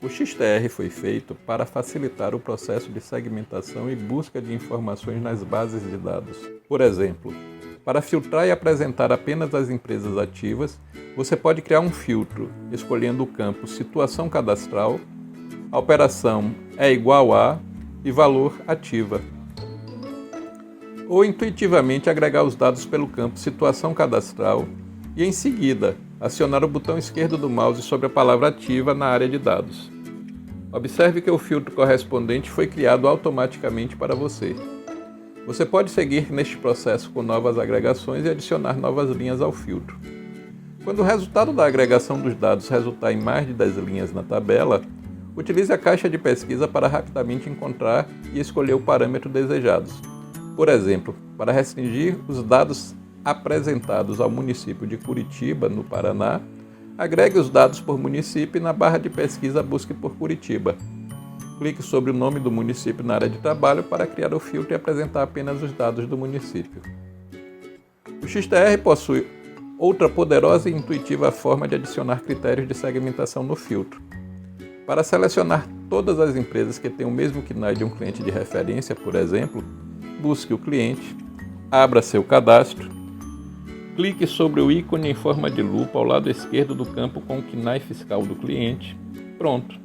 O XTR foi feito para facilitar o processo de segmentação e busca de informações nas bases de dados. Por exemplo, para filtrar e apresentar apenas as empresas ativas, você pode criar um filtro, escolhendo o campo Situação Cadastral, a operação é igual a e valor ativa. Ou intuitivamente agregar os dados pelo campo Situação Cadastral e, em seguida, acionar o botão esquerdo do mouse sobre a palavra ativa na área de dados. Observe que o filtro correspondente foi criado automaticamente para você. Você pode seguir neste processo com novas agregações e adicionar novas linhas ao filtro. Quando o resultado da agregação dos dados resultar em mais de 10 linhas na tabela, utilize a caixa de pesquisa para rapidamente encontrar e escolher o parâmetro desejado. Por exemplo, para restringir os dados apresentados ao município de Curitiba, no Paraná, agregue os dados por município e na barra de pesquisa busque por Curitiba. Clique sobre o nome do município na área de trabalho para criar o filtro e apresentar apenas os dados do município. O XTR possui outra poderosa e intuitiva forma de adicionar critérios de segmentação no filtro. Para selecionar todas as empresas que têm o mesmo KNAI de um cliente de referência, por exemplo, busque o cliente, abra seu cadastro, clique sobre o ícone em forma de lupa ao lado esquerdo do campo com o KNAI fiscal do cliente. Pronto!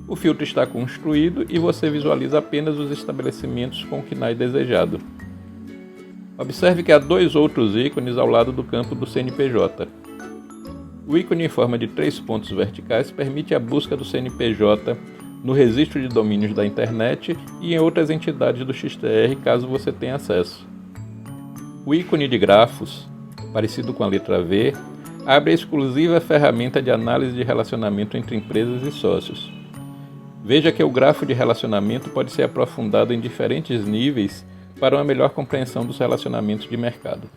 O filtro está construído e você visualiza apenas os estabelecimentos com o KNAI desejado. Observe que há dois outros ícones ao lado do campo do CNPJ. O ícone em forma de 3 pontos verticais permite a busca do CNPJ no registro de domínios da internet e em outras entidades do XTR, caso você tenha acesso. O ícone de grafos, parecido com a letra V, abre a exclusiva ferramenta de análise de relacionamento entre empresas e sócios. Veja que o grafo de relacionamento pode ser aprofundado em diferentes níveis para uma melhor compreensão dos relacionamentos de mercado.